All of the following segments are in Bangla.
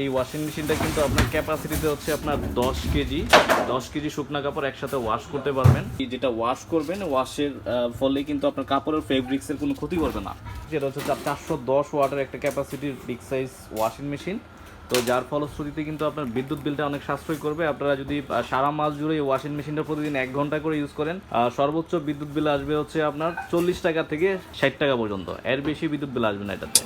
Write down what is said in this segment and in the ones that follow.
এই ওয়াশিং মেশিনটা কিন্তু আপনার ক্যাপাসিটিতে হচ্ছে আপনার 10 কেজি শুকনা কাপড় একসাথে ওয়াশ করতে পারবেন। যেটা ওয়াশ করবেন ওয়াশের ফলে কিন্তু আপনার কাপড়ের ফেব্রিক্সের কোনো ক্ষতি করবে না। যেটা হচ্ছে 410 ওয়াটের একটা ক্যাপাসিটির বিগ সাইজ ওয়াশিং মেশিন। তো যার ফলশ্রুতিতে কিন্তু আপনার বিদ্যুৎ বিলটা অনেক সাশ্রয় করবে। আপনারা যদি সারা মাস জুড়ে এই ওয়াশিং মেশিনটা প্রতিদিন 1 ঘন্টা করে ইউজ করেন, সর্বোচ্চ বিদ্যুৎ বিল আসবে হচ্ছে আপনার 40 টাকা থেকে 60 টাকা পর্যন্ত। এর বেশি বিদ্যুৎ বিল আসবে না এটাতে।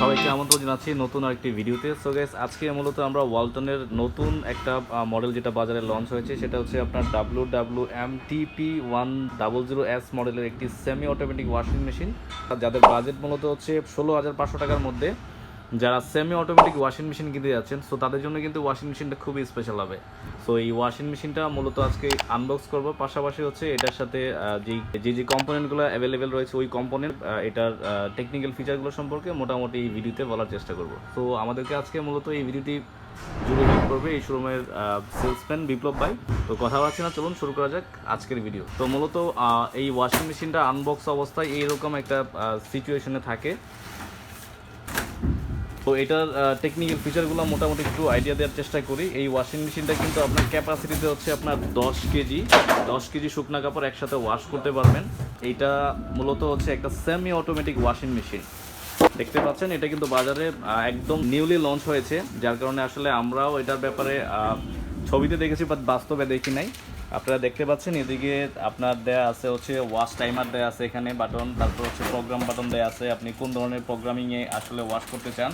সবাইকে আমন্ত্রণ জানাচ্ছি নতুন আরেকটি ভিডিওতে। সো গাইস, আজকে মূলত আমরা ওয়ালটনের নতুন একটা মডেল যেটা বাজারে লঞ্চ হয়েছে, সেটা হচ্ছে আপনার WWMTP100S মডেলের একটি সেমি অটোমেটিক ওয়াশিং মেশিন। যাদের বাজেট মূলত হচ্ছে 16,500 টাকার মধ্যে, যারা সেমি অটোমেটিক ওয়াশিং মেশিন কিনতে যাচ্ছেন, সো তাদের জন্য কিন্তু ওয়াশিং মেশিনটা খুবই স্পেশাল হবে। সো এই ওয়াশিং মেশিনটা মূলত আজকে আনবক্স করব, পাশাপাশি হচ্ছে এটার সাথে যে কম্পোনেন্টগুলো অ্যাভেলেবেল রয়েছে ওই কম্পোনেন্ট, এটার টেকনিক্যাল ফিচারগুলো সম্পর্কে মোটামুটি এই ভিডিওতে বলার চেষ্টা করব। তো আমাদেরকে আজকে মূলত এই ভিডিওটি জুড়ে হেল্প করবে এই শোরুমের সেলসম্যান বিপ্লব ভাই। তো কথা বলছি না, চলুন শুরু করা যাক আজকের ভিডিও। তো মূলত এই ওয়াশিং মেশিনটা আনবক্স অবস্থায় এইরকম একটা সিচুয়েশনে থাকে। তো এটার টেকনিক্যাল ফিচারগুলো মোটামুটি একটু আইডিয়া দেওয়ার চেষ্টা করি। এই ওয়াশিং মেশিনটা কিন্তু আপনার ক্যাপাসিটিতে হচ্ছে আপনার 10 কেজি শুকনা কাপড় একসাথে ওয়াশ করতে পারবেন। এইটা মূলত হচ্ছে একটা সেমি অটোমেটিক ওয়াশিং মেশিন। দেখতে পাচ্ছেন এটা কিন্তু বাজারে একদম নিউলি লঞ্চ হয়েছে, যার কারণে আসলে আমরাও এটার ব্যাপারে ছবিতে দেখেছি বাট বাস্তবে দেখি নাই। আপনারা দেখতে পাচ্ছেন এদিকে আপনার দেয়া আছে হচ্ছে ওয়াশ টাইমার দেয়া আছে, এখানে বাটন, তারপর হচ্ছে প্রোগ্রাম বাটন দেয়া আছে, আপনি কোন ধরনের প্রোগ্রামিংয়ে আসলে ওয়াশ করতে চান।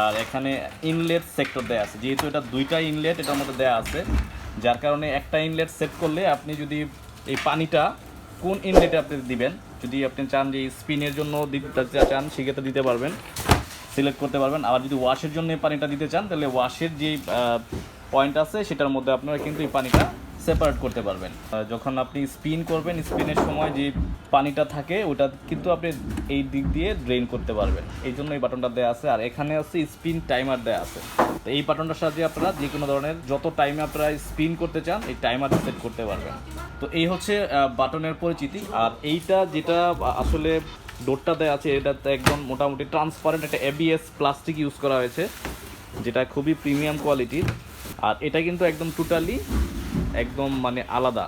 আর এখানে ইনলেট সেক্টর দেয়া আছে, যেহেতু এটা দুইটা ইনলেট এটার মধ্যে দেয়া আছে, যার কারণে একটা ইনলেট সেট করলে আপনি যদি এই পানিটা কোন ইনলেটে আপনি দিবেন, যদি আপনি চান যে স্পিনের জন্য দিতে চান সেক্ষেত্রে দিতে পারবেন, সিলেক্ট করতে পারবেন। আবার যদি ওয়াশের জন্য এই পানিটা দিতে চান তাহলে ওয়াশের যে পয়েন্ট আছে সেটার মধ্যে আপনারা কিন্তু এই পানিটা সেপারেট করতে পারবেন। যখন আপনি স্পিন করবেন, স্পিনের সময় যে পানিটা থাকে ওটা কিন্তু আপনি এই দিক দিয়ে ড্রেন করতে পারবেন, এই জন্য এই বাটনটা দেওয়া আছে। আর এখানে আছে স্পিন টাইমার দেওয়া আছে। তো এই বাটনটার সাহায্যে আপনারা যে কোনো ধরনের যত টাইমে আপনারা স্পিন করতে চান এই টাইমার সেট করতে পারবেন। তো এই হচ্ছে বাটনের পরিচিতি। আর এইটা যেটা আসলে ডোরটা দেওয়া আছে এটাতে একদম মোটামুটি ট্রান্সপারেন্ট একটা ABS প্লাস্টিক ইউজ করা হয়েছে, যেটা খুবই প্রিমিয়াম কোয়ালিটির। আর এটা কিন্তু একদম টোটালি একদম মানে আলাদা,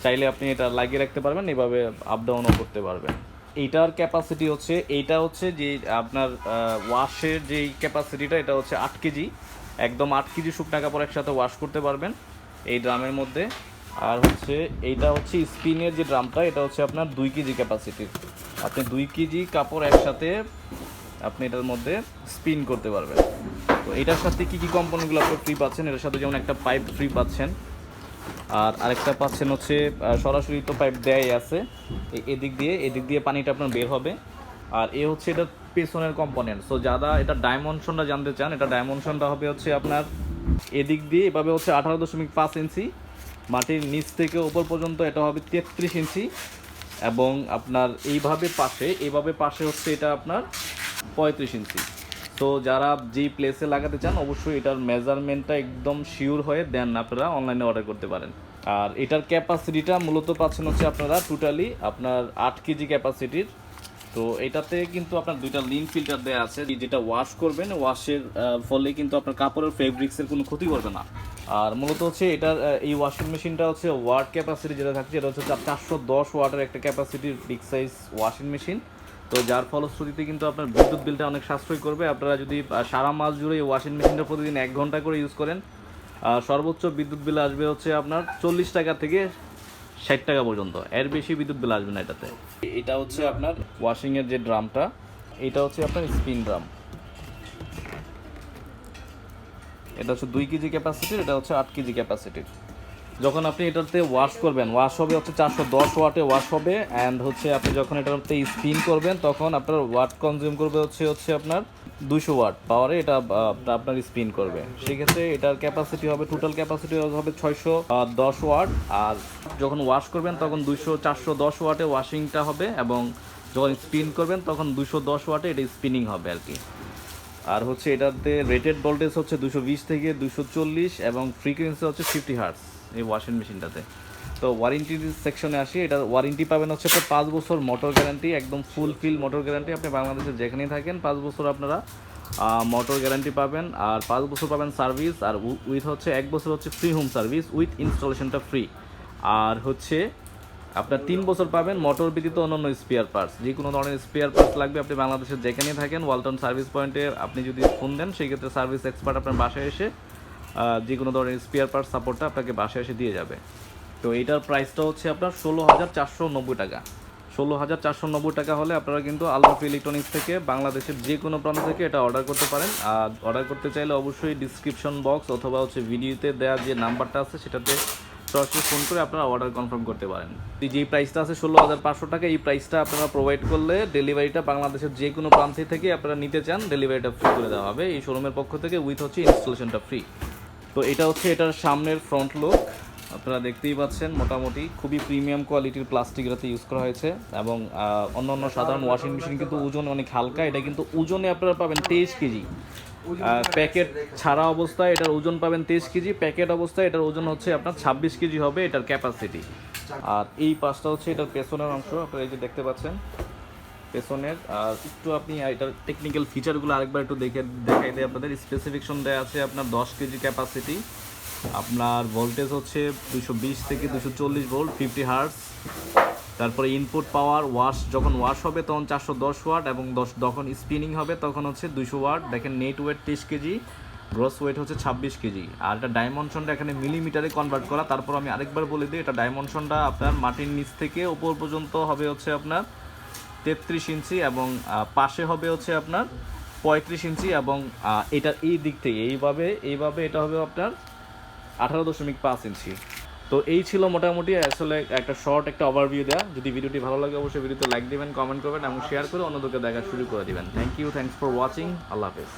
চাইলে আপনি এটা লাগিয়ে রাখতে পারবেন, এভাবে আপ ডাউনও করতে পারবেন। এইটার ক্যাপাসিটি হচ্ছে, এইটা হচ্ছে যে আপনার ওয়াশের যেই ক্যাপাসিটিটা এটা হচ্ছে 8 কেজি, একদম 8 কেজি শুকনা কাপড় একসাথে ওয়াশ করতে পারবেন এই ড্রামের মধ্যে। আর হচ্ছে এইটা হচ্ছে স্পিনের যে ড্রামটা এটা হচ্ছে আপনার 2 কেজি ক্যাপাসিটির, আপনি 2 কেজি কাপড় একসাথে আপনি এটার মধ্যে স্পিন করতে পারবেন। তো এটার সাথে কী কী কম্পোনেন্টগুলো আপনি ফ্রি পাচ্ছেন, এটার সাথে যেমন একটা পাইপ ফ্রি পাচ্ছেন, আর আরেকটা পাচ্ছেন হচ্ছে সরাসরি তো পাইপ দেয়াই আছে, এদিক দিয়ে পানিটা আপনার বের হবে। আর এ হচ্ছে এটার পেছনের কম্পোনেন্ট। সো যারা এটা ডাইমেনশনটা জানতে চান, এটা ডাইমেনশনটা হবে হচ্ছে আপনার এদিক দিয়ে এভাবে হচ্ছে 18.5 ইঞ্চি, মাটির নিচ থেকে ওপর পর্যন্ত এটা হবে 33 ইঞ্চি, এবং আপনার এইভাবে পাশে হচ্ছে এটা আপনার 35 ইঞ্চি। তো যারা যেই প্লেসে লাগাতে চান অবশ্যই এটার মেজারমেন্টটা একদম শিওর হয়ে দেন আপনারা অনলাইনে অর্ডার করতে পারেন। আর এটার ক্যাপাসিটিটা মূলত পাচ্ছেন হচ্ছে আপনারা টোটালি আপনার 8 কেজি ক্যাপাসিটির। তো এটাতে কিন্তু আপনার দুইটা লিন ফিল্টার দেওয়া আছে, যেটা ওয়াশ করবেন ওয়াশের ফলে কিন্তু আপনার কাপড়ের ফেব্রিক্সের কোনো ক্ষতি করবে না। আর মূলত হচ্ছে এটার এই ওয়াশিং মেশিনটা হচ্ছে ওয়াট ক্যাপাসিটি যেটা থাকছে এটা হচ্ছে 410 ওয়াটের একটা ক্যাপাসিটির বিগ সাইজ ওয়াশিং মেশিন। তো যার ফলশ্রুতিতে কিন্তু আপনার বিদ্যুৎ বিলটা অনেক সাশ্রয় করবে। আপনারা যদি সারা মাস জুড়ে এই ওয়াশিং মেশিনটা প্রতিদিন 1 ঘন্টা করে ইউজ করেন, সর্বোচ্চ বিদ্যুৎ বিল আসবে হচ্ছে আপনার 40 টাকা থেকে 60 টাকা পর্যন্ত। এর বেশি বিদ্যুৎ বিল আসবে না এটাতে। এটা হচ্ছে আপনার ওয়াশিংয়ের যে ড্রামটা, এটা হচ্ছে আপনার স্পিন ড্রাম, এটা হচ্ছে 2 কেজি ক্যাপাসিটির, এটা হচ্ছে 8 কেজি ক্যাপাসিটির। যখন আপনি এটাতে ওয়াশ করবেন, ওয়াশ হবে হচ্ছে 410 ওয়াটে ওয়াশ হবে। অ্যান্ড হচ্ছে আপনি যখন এটাতে স্পিন করবেন তখন আপনার ওয়াট কনজিউম করবে হচ্ছে আপনার 200 ওয়াট পাওয়ারে এটা আপনার স্পিন করবে। সেক্ষেত্রে এটার ক্যাপাসিটি হবে, টোটাল ক্যাপাসিটি হবে 610 ওয়াট। আর যখন ওয়াশ করবেন তখন 410 ওয়াটে ওয়াশিংটা হবে, এবং যখন স্পিন করবেন তখন 210 ওয়াটে এটা স্পিনিং হবে আর কি। আর হচ্ছে এটাতে রেটেড ভোল্টেজ হচ্ছে 220 থেকে 240, এবং ফ্রিকোয়েন্সি হচ্ছে 50 হার্টজ এই ওয়াশিং মেশিনটাতে। তো ওয়ারেন্টি সেকশনে আসি, এটা ওয়ারেন্টি পাবেন হচ্ছে আপনার 5 বছর মোটর গ্যারান্টি, একদম ফুলফিল মোটর গ্যারান্টি। আপনি বাংলাদেশে যেখানেই থাকেন 5 বছর আপনারা মোটর গ্যারান্টি পাবেন, আর 5 বছর পাবেন সার্ভিস, আর উইথ হচ্ছে 1 বছর হচ্ছে ফ্রি হোম সার্ভিস উইথ ইনস্টলেশনটা ফ্রি। আর হচ্ছে আপনার 3 বছর পাবেন মোটর ব্যতীত অন্যান্য স্পেয়ার পার্টস, যে কোনো ধরনের স্পেয়ার পার্টস লাগবে আপনি বাংলাদেশের যেখানেই থাকেন ওয়ালটন সার্ভিস পয়েন্টে আপনি যদি ফোন দেন, সেই ক্ষেত্রে সার্ভিস এক্সপার্ট আপনার বাসায় এসে যে কোনো ধরনের স্পেয়ার পার্টস সাপোর্টটা আপনাকে বাসায় এসে দিয়ে যাবে। তো এইটার প্রাইসটা হচ্ছে আপনার 16,490 টাকা। 16,490 টাকা হলে আপনারা কিন্তু আলফা ইলেকট্রনিক্স থেকে বাংলাদেশের যে কোনো প্রান্ত থেকে এটা অর্ডার করতে পারেন। আর অর্ডার করতে চাইলে অবশ্যই ডিসক্রিপশন বক্স অথবা হচ্ছে ভিডিওতে দেওয়া যে নাম্বারটা আছে সেটাতে সরাসরি ফোন করে আপনারা অর্ডার কনফার্ম করতে পারেন। যেই প্রাইসটা আছে 16,500 টাকা, এই প্রাইসটা আপনারা প্রোভাইড করলে ডেলিভারিটা বাংলাদেশের যে কোনো প্রান্ত থেকে আপনারা নিতে চান ডেলিভারিটা ফ্রি করে দেওয়া হবে এই শোরুমের পক্ষ থেকে, উইথ হচ্ছে ইনস্টলেশনটা ফ্রি। তো এটা হচ্ছে এটার সামনের ফ্রন্ট লুক, আপনারা দেখতেই পাচ্ছেন মোটামুটি খুবই প্রিমিয়াম কোয়ালিটির প্লাস্টিক এটাতে ইউজ করা হয়েছে। এবং অন্যান্য সাধারণ ওয়াশিং মেশিন কিন্তু ওজন অনেক হালকা, এটা কিন্তু ওজনে আপনারা পাবেন 23 কেজি। প্যাকেট ছাড়া অবস্থায় এটার ওজন পাবেন 23 কেজি, প্যাকেট অবস্থায় এটার ওজন হচ্ছে আপনার 26 কেজি হবে এটার ক্যাপাসিটি। আর এই পাশটা হচ্ছে এটার পেছনের অংশ, আপনারা এই যে দেখতে পাচ্ছেন পেছনের। আর একটু আপনি এটার টেকনিক্যাল ফিচারগুলো আরেকবার একটু দেখাই দিই আপনাদের। স্পেসিফিকেশন দেওয়া আছে আপনার 10 কেজি ক্যাপাসিটি, আপনার ভোল্টেজ হচ্ছে 220 থেকে 240 ভোল্ট, 50 হার্টজ। তারপরে ইনপুট পাওয়ার যখন ওয়াশ হবে তখন 410 ওয়াট, এবং যখন স্পিনিং হবে তখন হচ্ছে 200 ওয়াট। দেখেন net weight 23 KG, gross weight হচ্ছে 26 কেজি। আর এটা ডাইমেনশনটা এখানে মিলিমিটারে কনভার্ট করা। তারপর আমি আরেকবার বলে দিই, এটা ডাইমেনশনটা আপনার মাটির নিচ থেকে ওপর পর্যন্ত হবে হচ্ছে আপনার 33 ইঞ্চি, এবং পাশে হবে হচ্ছে আপনার 35 ইঞ্চি, এবং এটার এই দিক থেকে এইভাবে এটা হবে আপনার 18.5 ইঞ্চি। তো এই ছিল মোটামুটি আসলে একটা শর্ট একটা ওভারভিউ দেওয়া। যদি ভিডিওটি ভালো লাগে অবশ্যই ভিডিওতে লাইক দিবেন, কমেন্ট করবেন এবং শেয়ার করে অন্যদেরকে দেখা শুরু করে দিবেন। থ্যাংকস ফর ওয়াচিং, আল্লাহ হাফেজ।